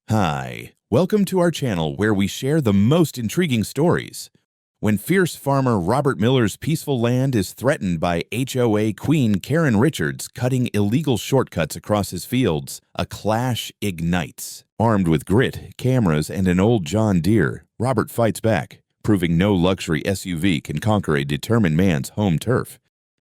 Hi, welcome to our channel where we share the most intriguing stories. When fierce farmer Robert Miller's peaceful land is threatened by HOA queen Karen Richards cutting illegal shortcuts across his fields, a clash ignites. Armed with grit, cameras, and an old John Deere, Robert fights back, proving no luxury SUV can conquer a determined man's home turf.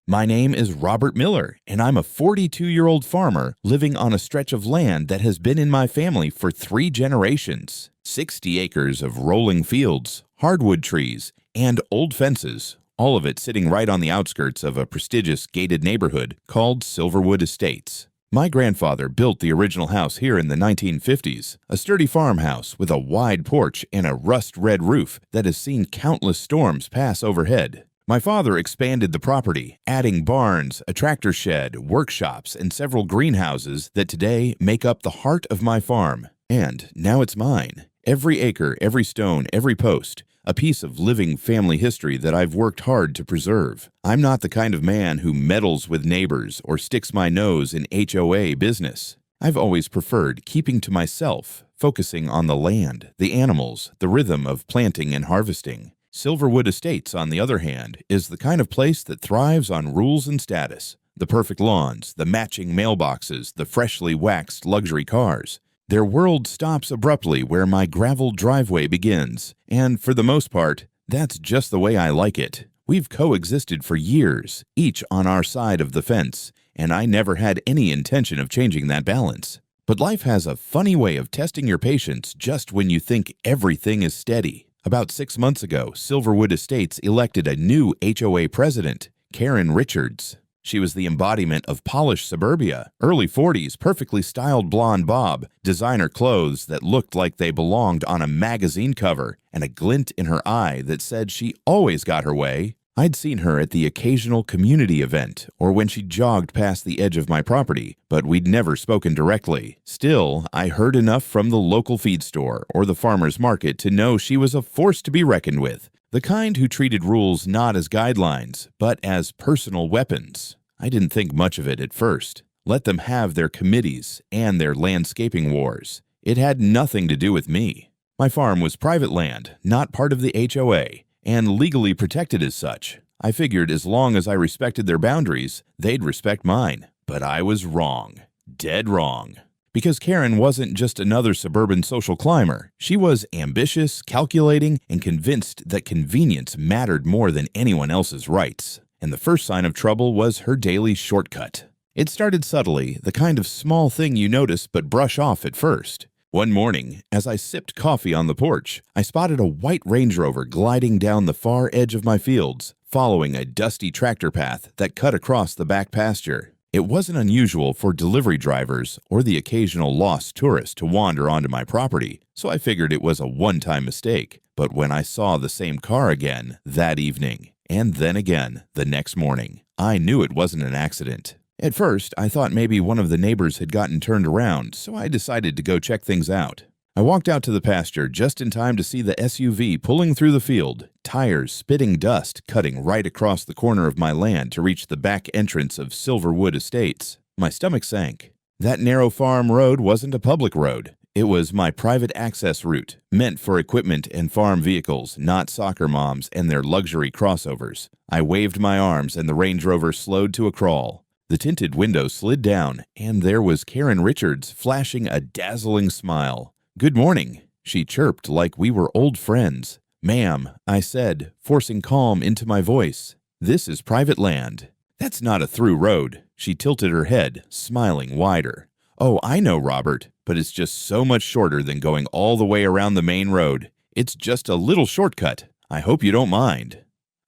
My name is Robert Miller, and I'm a 42-year-old farmer living on a stretch of land that has been in my family for 3 generations. 60 acres of rolling fields, hardwood trees, and old fences, all of it sitting right on the outskirts of a prestigious gated neighborhood called Silverwood Estates. My grandfather built the original house here in the 1950s, a sturdy farmhouse with a wide porch and a rust-red roof that has seen countless storms pass overhead. My father expanded the property, adding barns, a tractor shed, workshops, and several greenhouses that today make up the heart of my farm. And now it's mine. Every acre, every stone, every post, a piece of living family history that I've worked hard to preserve. I'm not the kind of man who meddles with neighbors or sticks my nose in HOA business. I've always preferred keeping to myself, focusing on the land, the animals, the rhythm of planting and harvesting. Silverwood Estates, on the other hand, is the kind of place that thrives on rules and status. The perfect lawns, the matching mailboxes, the freshly waxed luxury cars. Their world stops abruptly where my gravel driveway begins, and for the most part, that's just the way I like it. We've coexisted for years, each on our side of the fence, and I never had any intention of changing that balance. But life has a funny way of testing your patience just when you think everything is steady. About 6 months ago, Silverwood Estates elected a new HOA president, Karen Richards. She was the embodiment of polished suburbia, early 40s, perfectly styled blonde bob, designer clothes that looked like they belonged on a magazine cover, and a glint in her eye that said she always got her way. I'd seen her at the occasional community event or when she jogged past the edge of my property, but we'd never spoken directly. Still, I heard enough from the local feed store or the farmer's market to know she was a force to be reckoned with, the kind who treated rules not as guidelines, but as personal weapons. I didn't think much of it at first. Let them have their committees and their landscaping wars. It had nothing to do with me. My farm was private land, not part of the HOA, and legally protected as such. I figured as long as I respected their boundaries, they'd respect mine. But I was wrong. Dead wrong. Because Karen wasn't just another suburban social climber. She was ambitious, calculating, and convinced that convenience mattered more than anyone else's rights. And the first sign of trouble was her daily shortcut. It started subtly, the kind of small thing you notice but brush off at first. One morning, as I sipped coffee on the porch, I spotted a white Range Rover gliding down the far edge of my fields, following a dusty tractor path that cut across the back pasture. It wasn't unusual for delivery drivers or the occasional lost tourist to wander onto my property, so I figured it was a one-time mistake. But when I saw the same car again that evening, and then again the next morning, I knew it wasn't an accident. At first, I thought maybe one of the neighbors had gotten turned around, so I decided to go check things out. I walked out to the pasture just in time to see the SUV pulling through the field, tires spitting dust, cutting right across the corner of my land to reach the back entrance of Silverwood Estates. My stomach sank. That narrow farm road wasn't a public road. It was my private access route, meant for equipment and farm vehicles, not soccer moms and their luxury crossovers. I waved my arms and the Range Rover slowed to a crawl. The tinted window slid down, and there was Karen Richards flashing a dazzling smile. "Good morning," she chirped like we were old friends. "Ma'am," I said, forcing calm into my voice. "This is private land." "That's not a through road." She tilted her head, smiling wider. "Oh, I know, Robert, but it's just so much shorter than going all the way around the main road. It's just a little shortcut. I hope you don't mind."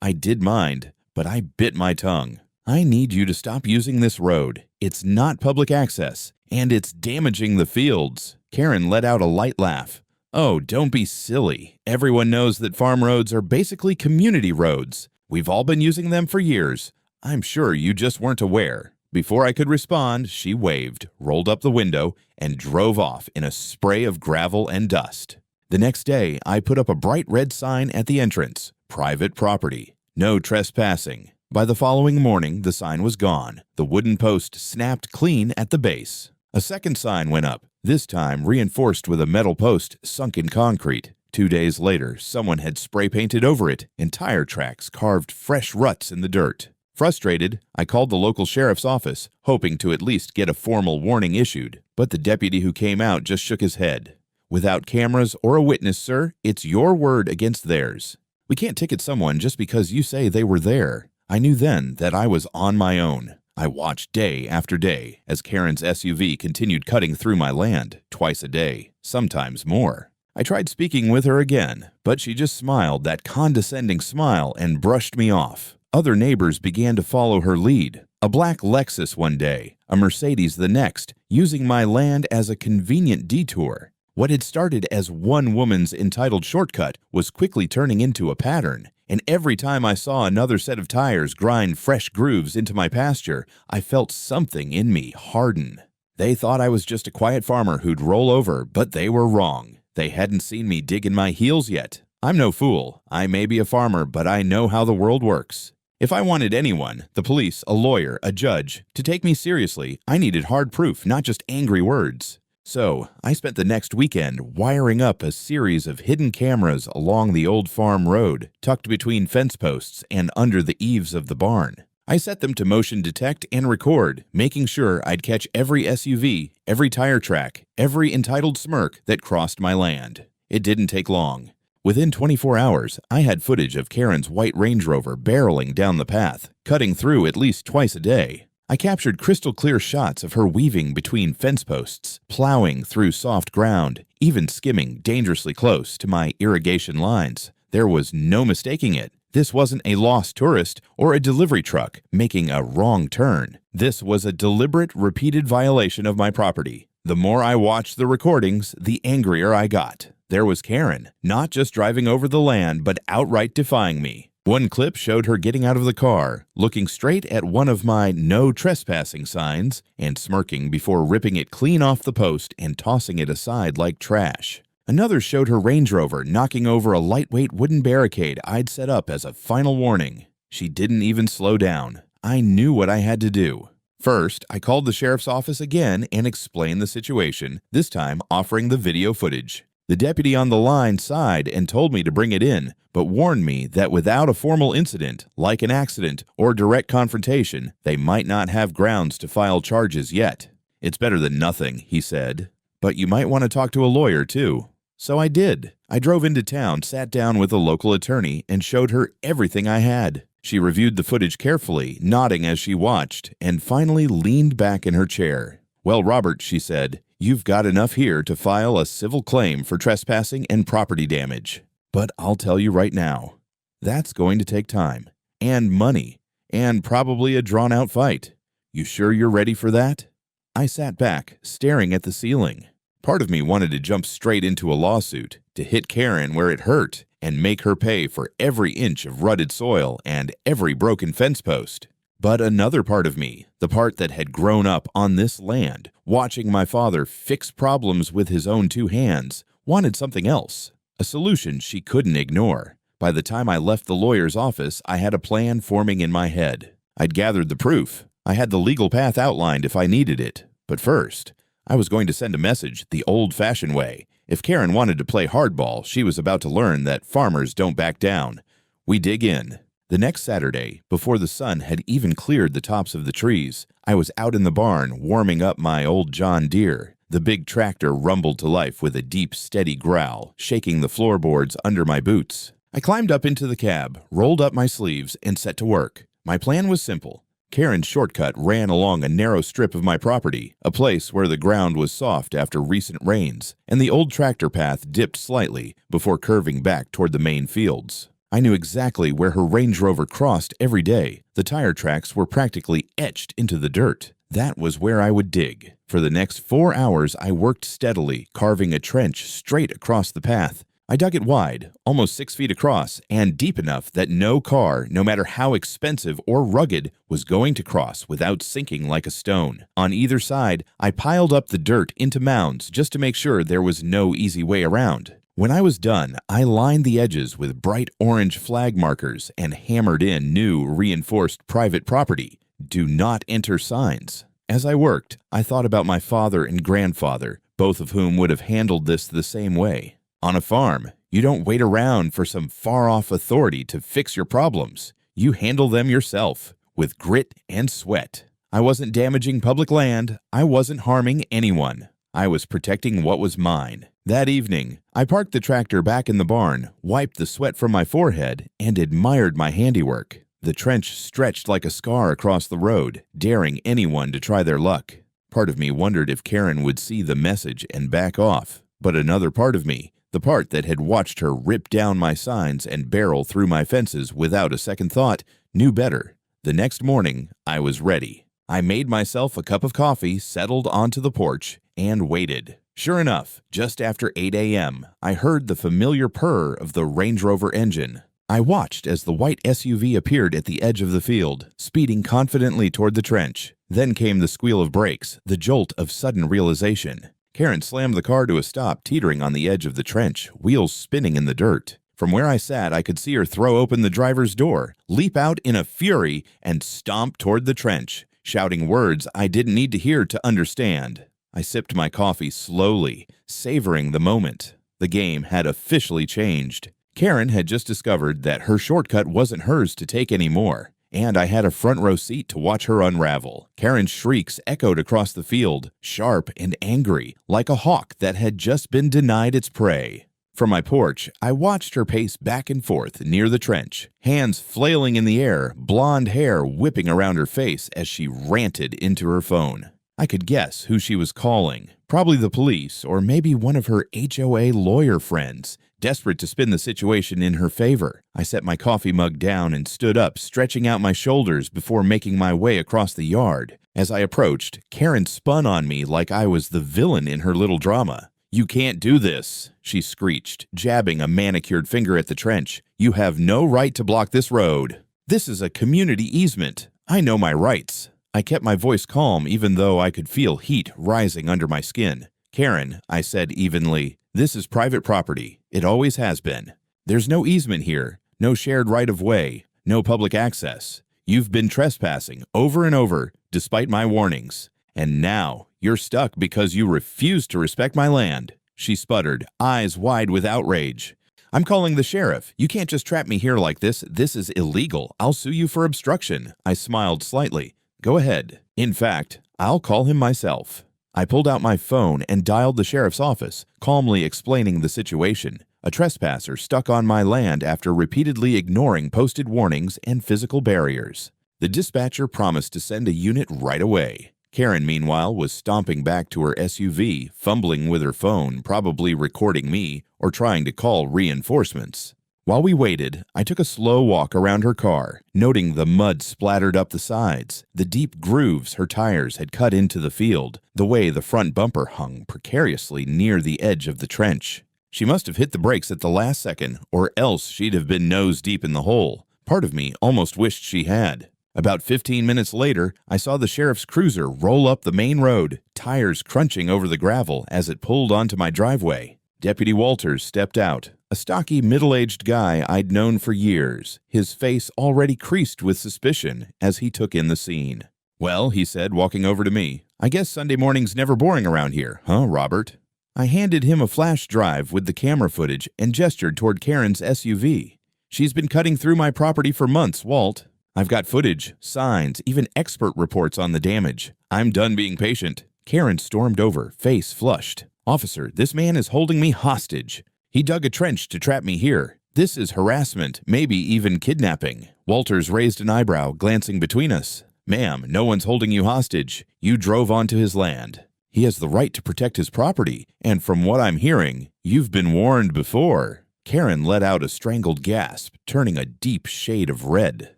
I did mind, but I bit my tongue. "I need you to stop using this road. It's not public access, and it's damaging the fields." Karen let out a light laugh. "Oh, don't be silly. Everyone knows that farm roads are basically community roads. We've all been using them for years. I'm sure you just weren't aware." Before I could respond, she waved, rolled up the window, and drove off in a spray of gravel and dust. The next day, I put up a bright red sign at the entrance, "Private property. No trespassing." By the following morning, the sign was gone. The wooden post snapped clean at the base. A second sign went up, this time reinforced with a metal post sunk in concrete. 2 days later, someone had spray painted over it, and tire tracks carved fresh ruts in the dirt. Frustrated, I called the local sheriff's office, hoping to at least get a formal warning issued, but the deputy who came out just shook his head. "Without cameras or a witness, sir, it's your word against theirs. We can't ticket someone just because you say they were there." I knew then that I was on my own. I watched day after day as Karen's SUV continued cutting through my land, twice a day, sometimes more. I tried speaking with her again, but she just smiled that condescending smile and brushed me off. Other neighbors began to follow her lead. A black Lexus one day, a Mercedes the next, using my land as a convenient detour. What had started as one woman's entitled shortcut was quickly turning into a pattern, and every time I saw another set of tires grind fresh grooves into my pasture, I felt something in me harden. They thought I was just a quiet farmer who'd roll over, but they were wrong. They hadn't seen me dig in my heels yet. I'm no fool. I may be a farmer, but I know how the world works. If I wanted anyone, the police, a lawyer, a judge, to take me seriously, I needed hard proof, not just angry words. So, I spent the next weekend wiring up a series of hidden cameras along the old farm road, tucked between fence posts and under the eaves of the barn. I set them to motion detect and record, making sure I'd catch every SUV, every tire track, every entitled smirk that crossed my land. It didn't take long. Within 24 hours, I had footage of Karen's white Range Rover barreling down the path, cutting through at least twice a day. I captured crystal clear shots of her weaving between fence posts, plowing through soft ground, even skimming dangerously close to my irrigation lines. There was no mistaking it. This wasn't a lost tourist or a delivery truck making a wrong turn. This was a deliberate, repeated violation of my property. The more I watched the recordings, the angrier I got. There was Karen, not just driving over the land, but outright defying me. One clip showed her getting out of the car, looking straight at one of my "no trespassing" signs, and smirking before ripping it clean off the post and tossing it aside like trash. Another showed her Range Rover knocking over a lightweight wooden barricade I'd set up as a final warning. She didn't even slow down. I knew what I had to do. First, I called the sheriff's office again and explained the situation, this time offering the video footage. The deputy on the line sighed and told me to bring it in, but warned me that without a formal incident, like an accident or direct confrontation, they might not have grounds to file charges yet. "It's better than nothing," he said, "but you might want to talk to a lawyer too." So I did. I drove into town, sat down with a local attorney, and showed her everything I had. She reviewed the footage carefully, nodding as she watched, and finally leaned back in her chair. "Well, Robert," she said, "you've got enough here to file a civil claim for trespassing and property damage. But I'll tell you right now, that's going to take time, and money, and probably a drawn-out fight. You sure you're ready for that?" I sat back, staring at the ceiling. Part of me wanted to jump straight into a lawsuit, to hit Karen where it hurt, and make her pay for every inch of rutted soil and every broken fence post. But another part of me, the part that had grown up on this land, watching my father fix problems with his own two hands, wanted something else, a solution she couldn't ignore. By the time I left the lawyer's office, I had a plan forming in my head. I'd gathered the proof. I had the legal path outlined if I needed it. But first, I was going to send a message the old-fashioned way. If Karen wanted to play hardball, she was about to learn that farmers don't back down. We dig in. The next Saturday, before the sun had even cleared the tops of the trees, I was out in the barn warming up my old John Deere. The big tractor rumbled to life with a deep, steady growl, shaking the floorboards under my boots. I climbed up into the cab, rolled up my sleeves, and set to work. My plan was simple. Karen's shortcut ran along a narrow strip of my property, a place where the ground was soft after recent rains, and the old tractor path dipped slightly before curving back toward the main fields. I knew exactly where her Range Rover crossed every day. The tire tracks were practically etched into the dirt. That was where I would dig. For the next 4 hours, I worked steadily, carving a trench straight across the path. I dug it wide, almost 6 feet across, and deep enough that no car, no matter how expensive or rugged, was going to cross without sinking like a stone. On either side, I piled up the dirt into mounds just to make sure there was no easy way around. When I was done, I lined the edges with bright orange flag markers and hammered in new reinforced private property, "Do not enter" signs. As I worked, I thought about my father and grandfather, both of whom would have handled this the same way. On a farm, you don't wait around for some far-off authority to fix your problems. You handle them yourself, with grit and sweat. I wasn't damaging public land. I wasn't harming anyone. I was protecting what was mine. That evening, I parked the tractor back in the barn, wiped the sweat from my forehead, and admired my handiwork. The trench stretched like a scar across the road, daring anyone to try their luck. Part of me wondered if Karen would see the message and back off, but another part of me, the part that had watched her rip down my signs and barrel through my fences without a second thought, knew better. The next morning, I was ready. I made myself a cup of coffee, settled onto the porch, and waited. Sure enough, just after 8 a.m., I heard the familiar purr of the Range Rover engine. I watched as the white SUV appeared at the edge of the field, speeding confidently toward the trench. Then came the squeal of brakes, the jolt of sudden realization. Karen slammed the car to a stop, teetering on the edge of the trench, wheels spinning in the dirt. From where I sat, I could see her throw open the driver's door, leap out in a fury, and stomp toward the trench, shouting words I didn't need to hear to understand. I sipped my coffee slowly, savoring the moment. The game had officially changed. Karen had just discovered that her shortcut wasn't hers to take anymore, and I had a front row seat to watch her unravel. Karen's shrieks echoed across the field, sharp and angry, like a hawk that had just been denied its prey. From my porch, I watched her pace back and forth near the trench, hands flailing in the air, blonde hair whipping around her face as she ranted into her phone. I could guess who she was calling, probably the police or maybe one of her HOA lawyer friends, desperate to spin the situation in her favor. I set my coffee mug down and stood up, stretching out my shoulders before making my way across the yard. As I approached, Karen spun on me like I was the villain in her little drama. "You can't do this," she screeched, jabbing a manicured finger at the trench. "You have no right to block this road. This is a community easement. I know my rights." I kept my voice calm even though I could feel heat rising under my skin. "Karen," I said evenly, "this is private property. It always has been. There's no easement here, no shared right-of-way, no public access. You've been trespassing over and over, despite my warnings. And now you're stuck because you refuse to respect my land." She sputtered, eyes wide with outrage. "I'm calling the sheriff. You can't just trap me here like this. This is illegal. I'll sue you for obstruction." I smiled slightly. "Go ahead. In fact, I'll call him myself." I pulled out my phone and dialed the sheriff's office, calmly explaining the situation. A trespasser stuck on my land after repeatedly ignoring posted warnings and physical barriers. The dispatcher promised to send a unit right away. Karen, meanwhile, was stomping back to her SUV, fumbling with her phone, probably recording me or trying to call reinforcements. While we waited, I took a slow walk around her car, noting the mud splattered up the sides, the deep grooves her tires had cut into the field, the way the front bumper hung precariously near the edge of the trench. She must have hit the brakes at the last second, or else she'd have been nose deep in the hole. Part of me almost wished she had. About 15 minutes later, I saw the sheriff's cruiser roll up the main road, tires crunching over the gravel as it pulled onto my driveway. Deputy Walters stepped out, a stocky, middle-aged guy I'd known for years, his face already creased with suspicion as he took in the scene. "Well," he said, walking over to me, "I guess Sunday morning's never boring around here, huh, Robert?" I handed him a flash drive with the camera footage and gestured toward Karen's SUV. "She's been cutting through my property for months, Walt. I've got footage, signs, even expert reports on the damage. I'm done being patient." Karen stormed over, face flushed. "Officer, this man is holding me hostage. He dug a trench to trap me here. This is harassment, maybe even kidnapping." Walters raised an eyebrow, glancing between us. "Ma'am, no one's holding you hostage. You drove onto his land. He has the right to protect his property, and from what I'm hearing, you've been warned before." Karen let out a strangled gasp, turning a deep shade of red.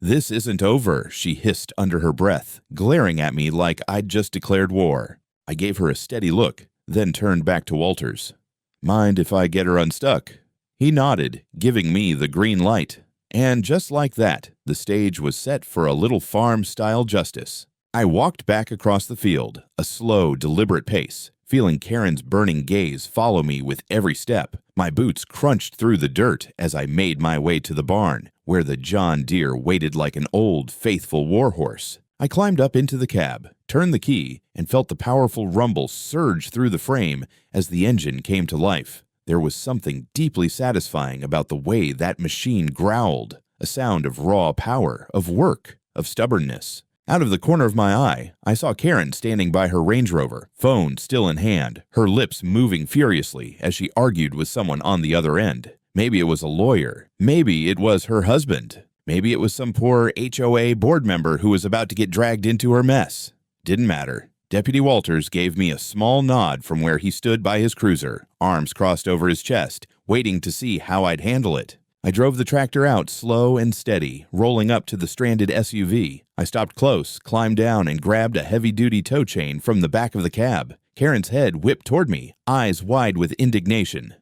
"This isn't over," she hissed under her breath, glaring at me like I'd just declared war. I gave her a steady look, then turned back to Walters. "Mind if I get her unstuck?" He nodded, giving me the green light. And just like that, the stage was set for a little farm-style justice. I walked back across the field, a slow, deliberate pace, feeling Karen's burning gaze follow me with every step. My boots crunched through the dirt as I made my way to the barn, where the John Deere waited like an old, faithful warhorse. I climbed up into the cab, turned the key, and felt the powerful rumble surge through the frame as the engine came to life. There was something deeply satisfying about the way that machine growled, a sound of raw power, of work, of stubbornness. Out of the corner of my eye, I saw Karen standing by her Range Rover, phone still in hand, her lips moving furiously as she argued with someone on the other end. Maybe it was a lawyer. Maybe it was her husband. Maybe it was some poor HOA board member who was about to get dragged into her mess. Didn't matter. Deputy Walters gave me a small nod from where he stood by his cruiser, arms crossed over his chest, waiting to see how I'd handle it. I drove the tractor out slow and steady, rolling up to the stranded SUV. I stopped close, climbed down, and grabbed a heavy-duty tow chain from the back of the cab. Karen's head whipped toward me, eyes wide with indignation.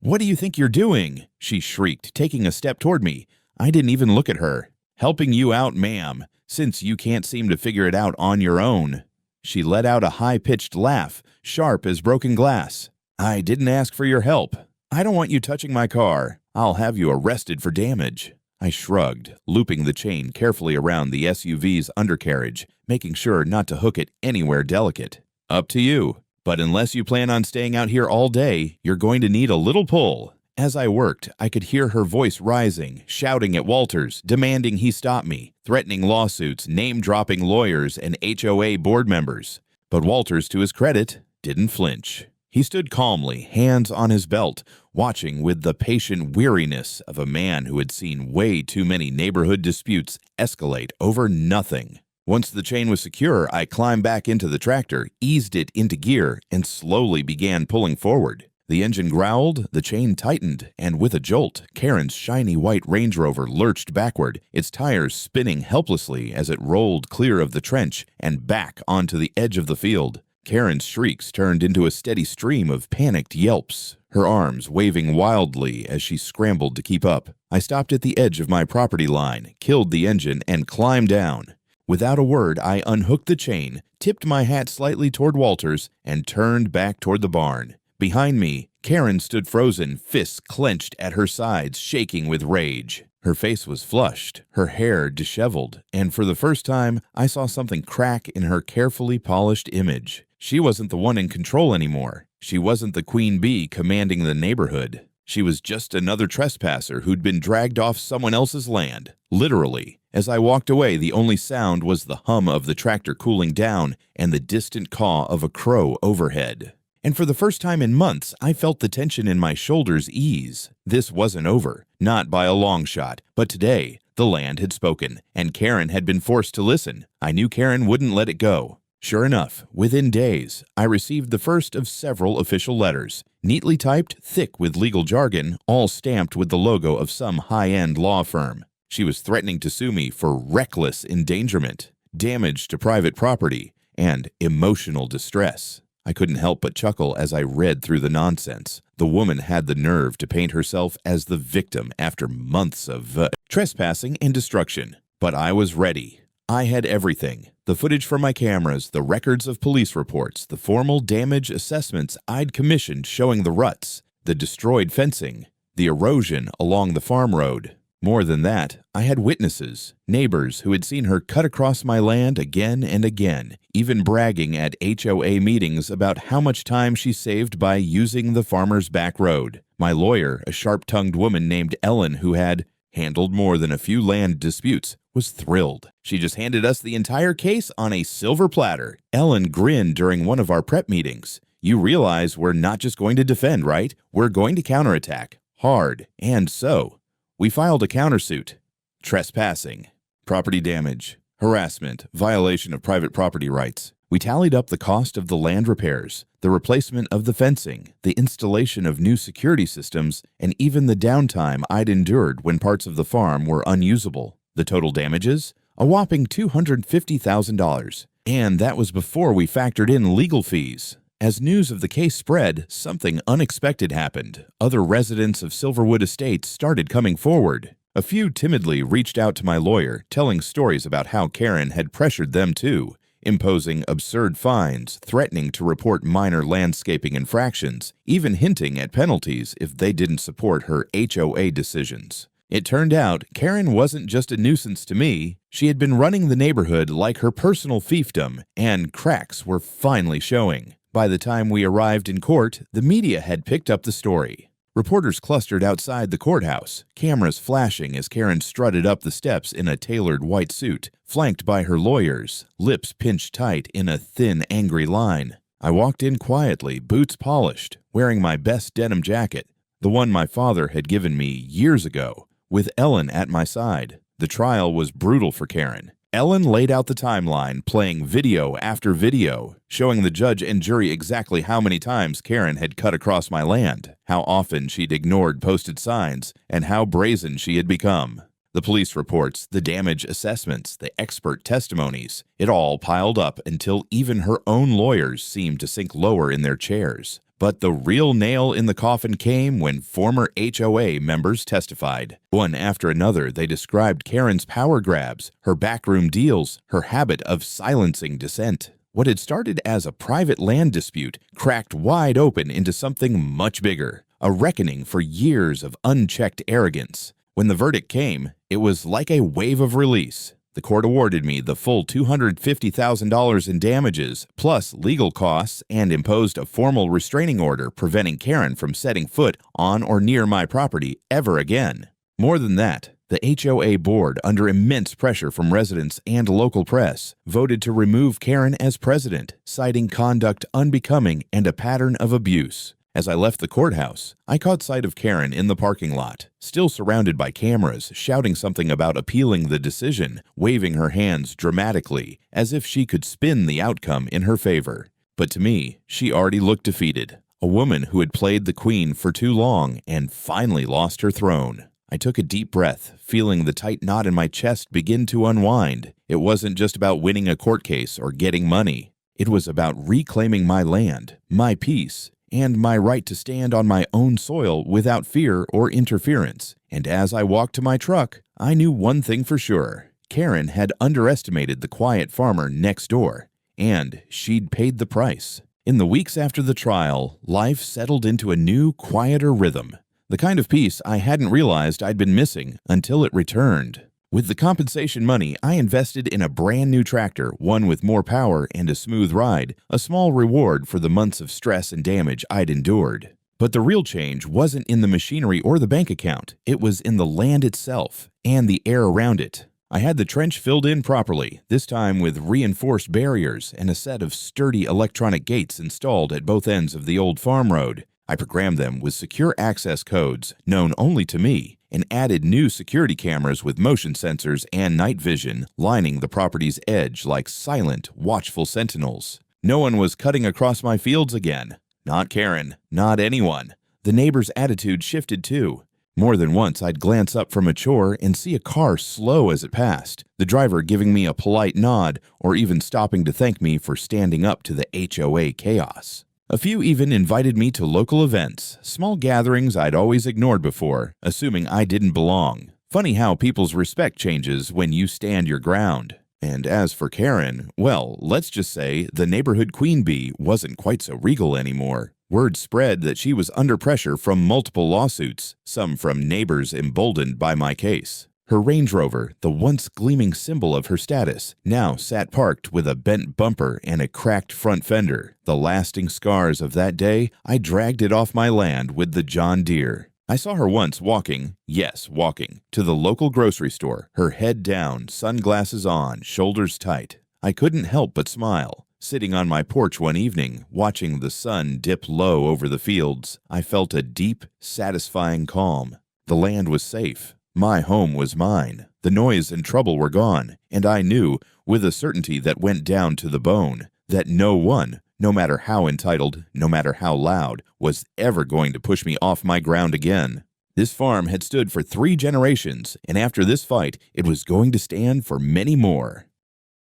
"What do you think you're doing?" she shrieked, taking a step toward me. I didn't even look at her. "Helping you out, ma'am, since you can't seem to figure it out on your own." She let out a high-pitched laugh, sharp as broken glass. "I didn't ask for your help. I don't want you touching my car. I'll have you arrested for damage." I shrugged, looping the chain carefully around the SUV's undercarriage, making sure not to hook it anywhere delicate. "Up to you. But unless you plan on staying out here all day, you're going to need a little pull." As I worked, I could hear her voice rising, shouting at Walters, demanding he stop me, threatening lawsuits, name-dropping lawyers and HOA board members. But Walters, to his credit, didn't flinch. He stood calmly, hands on his belt, watching with the patient weariness of a man who had seen way too many neighborhood disputes escalate over nothing. Once the chain was secure, I climbed back into the tractor, eased it into gear, and slowly began pulling forward. The engine growled, the chain tightened, and with a jolt, Karen's shiny white Range Rover lurched backward, its tires spinning helplessly as it rolled clear of the trench and back onto the edge of the field. Karen's shrieks turned into a steady stream of panicked yelps, her arms waving wildly as she scrambled to keep up. I stopped at the edge of my property line, killed the engine, and climbed down. Without a word, I unhooked the chain, tipped my hat slightly toward Walters, and turned back toward the barn. Behind me, Karen stood frozen, fists clenched at her sides, shaking with rage. Her face was flushed, her hair disheveled, and for the first time, I saw something crack in her carefully polished image. She wasn't the one in control anymore. She wasn't the queen bee commanding the neighborhood. She was just another trespasser who'd been dragged off someone else's land, literally. As I walked away, the only sound was the hum of the tractor cooling down and the distant caw of a crow overhead. And for the first time in months, I felt the tension in my shoulders ease. This wasn't over, not by a long shot, but today, the land had spoken, and Karen had been forced to listen. I knew Karen wouldn't let it go. Sure enough, within days, I received the first of several official letters, neatly typed, thick with legal jargon, all stamped with the logo of some high-end law firm. She was threatening to sue me for reckless endangerment, damage to private property, and emotional distress. I couldn't help but chuckle as I read through the nonsense. The woman had the nerve to paint herself as the victim after months of trespassing and destruction. But I was ready. I had everything. The footage from my cameras, the records of police reports, the formal damage assessments I'd commissioned showing the ruts, the destroyed fencing, the erosion along the farm road. More than that, I had witnesses, neighbors who had seen her cut across my land again and again, even bragging at HOA meetings about how much time she saved by using the farmer's back road. My lawyer, a sharp-tongued woman named Ellen who had handled more than a few land disputes, was thrilled. She just handed us the entire case on a silver platter. Ellen grinned during one of our prep meetings. "You realize we're not just going to defend, right? We're going to counterattack. Hard. And so." We filed a countersuit. Trespassing, property damage, harassment, violation of private property rights. We tallied up the cost of the land repairs, the replacement of the fencing, the installation of new security systems, and even the downtime I'd endured when parts of the farm were unusable. The total damages? A whopping $250,000. And that was before we factored in legal fees. As news of the case spread, something unexpected happened. Other residents of Silverwood Estates started coming forward. A few timidly reached out to my lawyer, telling stories about how Karen had pressured them too, imposing absurd fines, threatening to report minor landscaping infractions, even hinting at penalties if they didn't support her HOA decisions. It turned out Karen wasn't just a nuisance to me, she had been running the neighborhood like her personal fiefdom, and cracks were finally showing. By the time we arrived in court, the media had picked up the story. Reporters clustered outside the courthouse, cameras flashing as Karen strutted up the steps in a tailored white suit, flanked by her lawyers, lips pinched tight in a thin, angry line. I walked in quietly, boots polished, wearing my best denim jacket, the one my father had given me years ago, with Ellen at my side. The trial was brutal for Karen. Ellen laid out the timeline, playing video after video, showing the judge and jury exactly how many times Karen had cut across my land, how often she'd ignored posted signs, and how brazen she had become. The police reports, the damage assessments, the expert testimonies, it all piled up until even her own lawyers seemed to sink lower in their chairs. But the real nail in the coffin came when former HOA members testified. One after another, they described Karen's power grabs, her backroom deals, her habit of silencing dissent. What had started as a private land dispute cracked wide open into something much bigger, a reckoning for years of unchecked arrogance. When the verdict came, it was like a wave of release. The court awarded me the full $250,000 in damages, plus legal costs, and imposed a formal restraining order preventing Karen from setting foot on or near my property ever again. More than that, the HOA board, under immense pressure from residents and local press, voted to remove Karen as president, citing conduct unbecoming and a pattern of abuse. As I left the courthouse, I caught sight of Karen in the parking lot, still surrounded by cameras, shouting something about appealing the decision, waving her hands dramatically, as if she could spin the outcome in her favor. But to me, she already looked defeated, a woman who had played the queen for too long and finally lost her throne. I took a deep breath, feeling the tight knot in my chest begin to unwind. It wasn't just about winning a court case or getting money. It was about reclaiming my land, my peace, and my right to stand on my own soil without fear or interference. And as I walked to my truck, I knew one thing for sure. Karen had underestimated the quiet farmer next door, and she'd paid the price. In the weeks after the trial, life settled into a new, quieter rhythm, the kind of peace I hadn't realized I'd been missing until it returned. With the compensation money, I invested in a brand new tractor, one with more power and a smooth ride, a small reward for the months of stress and damage I'd endured. But the real change wasn't in the machinery or the bank account. It was in the land itself and the air around it. I had the trench filled in properly, this time with reinforced barriers and a set of sturdy electronic gates installed at both ends of the old farm road. I programmed them with secure access codes, known only to me, and added new security cameras with motion sensors and night vision lining the property's edge like silent, watchful sentinels. No one was cutting across my fields again. Not Karen, not anyone. The neighbor's attitude shifted too. More than once I'd glance up from a chore and see a car slow as it passed, the driver giving me a polite nod or even stopping to thank me for standing up to the HOA chaos. A few even invited me to local events, small gatherings I'd always ignored before, assuming I didn't belong. Funny how people's respect changes when you stand your ground. And as for Karen, well, let's just say the neighborhood queen bee wasn't quite so regal anymore. Word spread that she was under pressure from multiple lawsuits, some from neighbors emboldened by my case. Her Range Rover, the once gleaming symbol of her status, now sat parked with a bent bumper and a cracked front fender. The lasting scars of that day, I dragged it off my land with the John Deere. I saw her once walking, yes, walking, to the local grocery store, her head down, sunglasses on, shoulders tight. I couldn't help but smile. Sitting on my porch one evening, watching the sun dip low over the fields, I felt a deep, satisfying calm. The land was safe. My home was mine. The noise and trouble were gone, and I knew, with a certainty that went down to the bone, that no one, no matter how entitled, no matter how loud, was ever going to push me off my ground again. This farm had stood for 3 generations, and after this fight, it was going to stand for many more.